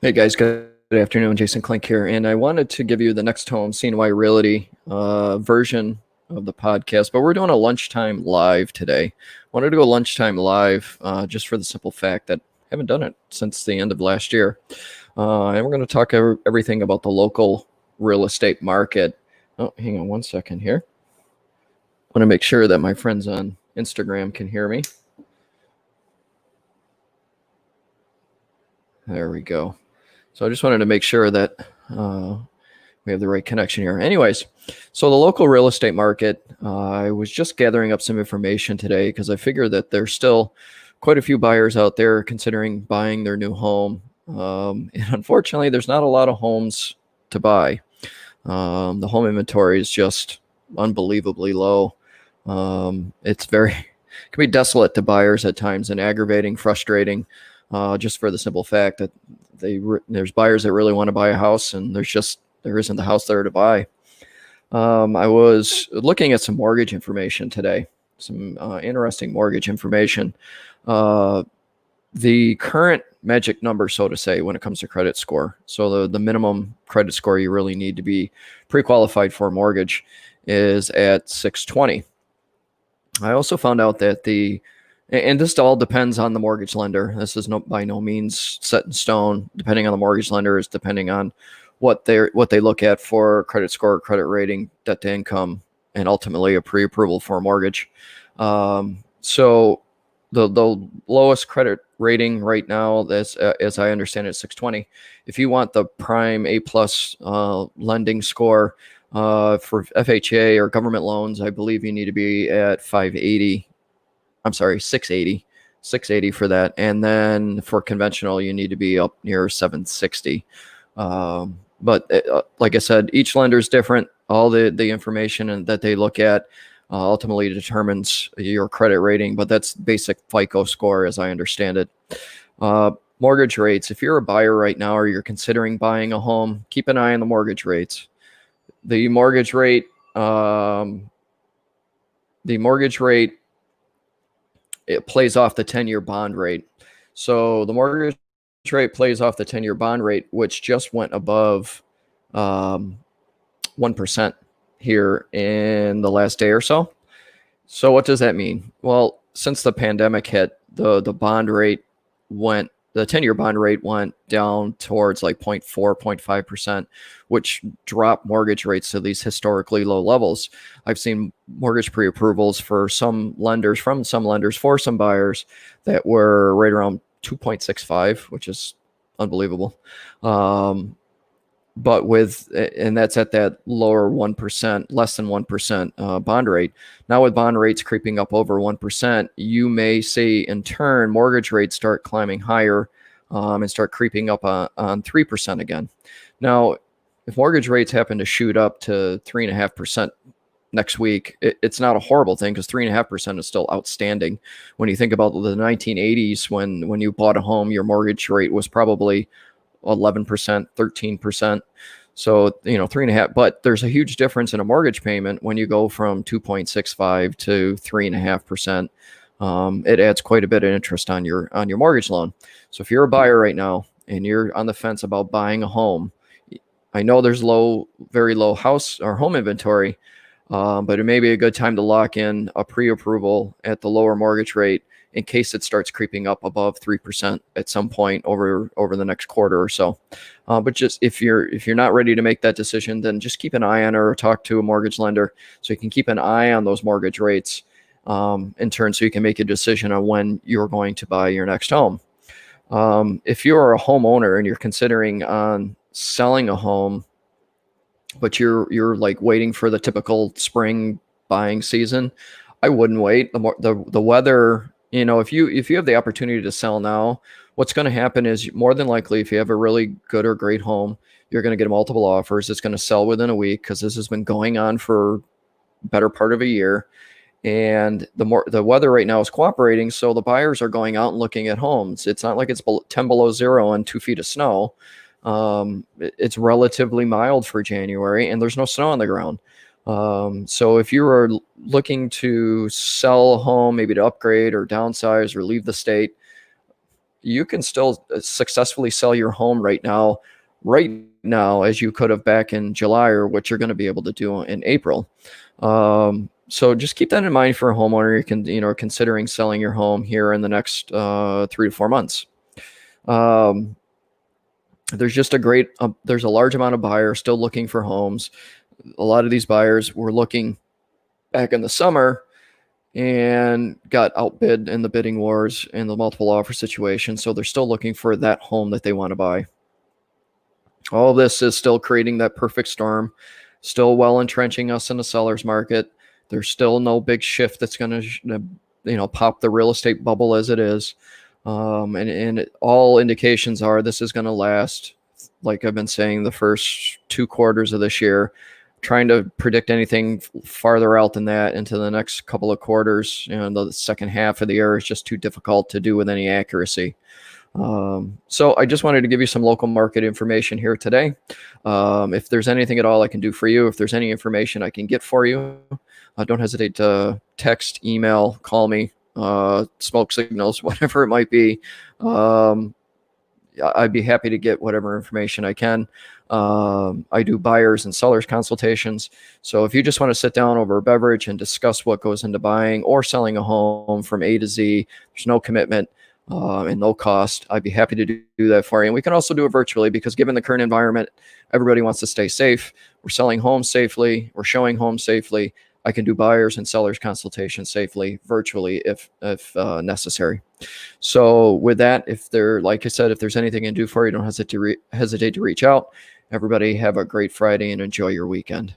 Hey guys, good afternoon. Jason Klink here, and I wanted to give you the Next Home CNY Realty version of the podcast, but we're doing a lunchtime live today. Wanted to go lunchtime live just for the simple fact that I haven't done it since the end of last year, and we're going to talk everything about the local real estate market. Oh, hang on one second here. I want to make sure that my friends on Instagram can hear me. There we go. So I just wanted to make sure that we have the right connection here. Anyways, so the local real estate market, I was just gathering up some information today because I figure that there's still quite a few buyers out there considering buying their new home. And unfortunately, there's not a lot of homes to buy. The home inventory is just unbelievably low. It's very, it can be desolate to buyers at times and aggravating, frustrating, just for the simple fact that there's buyers that really want to buy a house and there isn't the house there to buy. I was looking at some mortgage information today, some interesting mortgage information. The current magic number, so to say, when it comes to credit score. So the minimum credit score you really need to be pre-qualified for a mortgage is at 620. I also found out that and this all depends on the mortgage lender. This is by no means set in stone. Depending on the mortgage lender is depending on what they look at for credit score, credit rating, debt to income, and ultimately a pre-approval for a mortgage. So the lowest credit rating right now, as I understand it, 620. If you want the prime A plus lending score for FHA or government loans, I believe you need to be at 580. I'm sorry, 680 for that. And then for conventional, you need to be up near 760. But like I said, each lender is different. All the information that they look at ultimately determines your credit rating, but that's basic FICO score as I understand it. Mortgage rates. If you're a buyer right now or you're considering buying a home, keep an eye on the mortgage rates. The mortgage rate, it plays off the 10-year bond rate. So the mortgage rate plays off the 10-year bond rate, which just went above 1% here in the last day or so. So what does that mean? Well, since the pandemic hit, the 10-year bond rate went down towards like 0.4, 0.5%, which dropped mortgage rates to these historically low levels. I've seen mortgage pre-approvals for some lenders, for some buyers that were right around 2.65, which is unbelievable. But and that's at that lower 1%, less than 1% bond rate. Now with bond rates creeping up over 1%, you may see in turn mortgage rates start climbing higher and start creeping up on 3% again. Now, if mortgage rates happen to shoot up to 3.5% next week, it's not a horrible thing because 3.5% is still outstanding. When you think about the 1980s, when you bought a home, your mortgage rate was probably 11%, 13%. So, 3.5, but there's a huge difference in a mortgage payment when you go from 2.65 to 3.5%. It adds quite a bit of interest on your mortgage loan. So if you're a buyer right now and you're on the fence about buying a home, I know there's very low house or home inventory, but it may be a good time to lock in a pre-approval at the lower mortgage rate in case it starts creeping up above 3% at some point over the next quarter or so. But just if you're not ready to make that decision, then just keep an eye on or talk to a mortgage lender so you can keep an eye on those mortgage rates in turn, so you can make a decision on when you're going to buy your next home. If you're a homeowner and you're considering on selling a home, but you're like waiting for the typical spring buying season, I wouldn't wait. The weather, if you have the opportunity to sell now, what's going to happen is more than likely, if you have a really good or great home, you're going to get multiple offers. It's going to sell within a week because this has been going on for better part of a year. And the weather right now is cooperating, so the buyers are going out and looking at homes. It's not like it's 10 below zero and 2 feet of snow. It's relatively mild for January, and there's no snow on the ground. So if you are looking to sell a home, maybe to upgrade or downsize or leave the state, you can still successfully sell your home right now, as you could have back in July, or what you're going to be able to do in April. So just keep that in mind for a homeowner. You can, considering selling your home here in the next 3 to 4 months. There's just there's a large amount of buyers still looking for homes. A lot of these buyers were looking back in the summer and got outbid in the bidding wars and the multiple offer situation. So they're still looking for that home that they want to buy. All this is still creating that perfect storm, still well entrenching us in the seller's market. There's still no big shift that's going to, pop the real estate bubble as it is. And all indications are this is going to last, like I've been saying, the first 2 quarters of this year. Trying to predict anything farther out than that into the next couple of quarters, the second half of the year is just too difficult to do with any accuracy. So I just wanted to give you some local market information here today. If there's anything at all I can do for you, if there's any information I can get for you, don't hesitate to text, email, call me, smoke signals, whatever it might be. I'd be happy to get whatever information I can. I do buyers and sellers consultations. So if you just want to sit down over a beverage and discuss what goes into buying or selling a home from A to Z, there's no commitment and no cost. I'd be happy to do that for you. And we can also do it virtually, because given the current environment, everybody wants to stay safe. We're selling homes safely. We're showing homes safely. I can do buyers and sellers consultations safely virtually if necessary. So with that, like I said, if there's anything I can do for you, don't hesitate to reach out. Everybody have a great Friday and enjoy your weekend.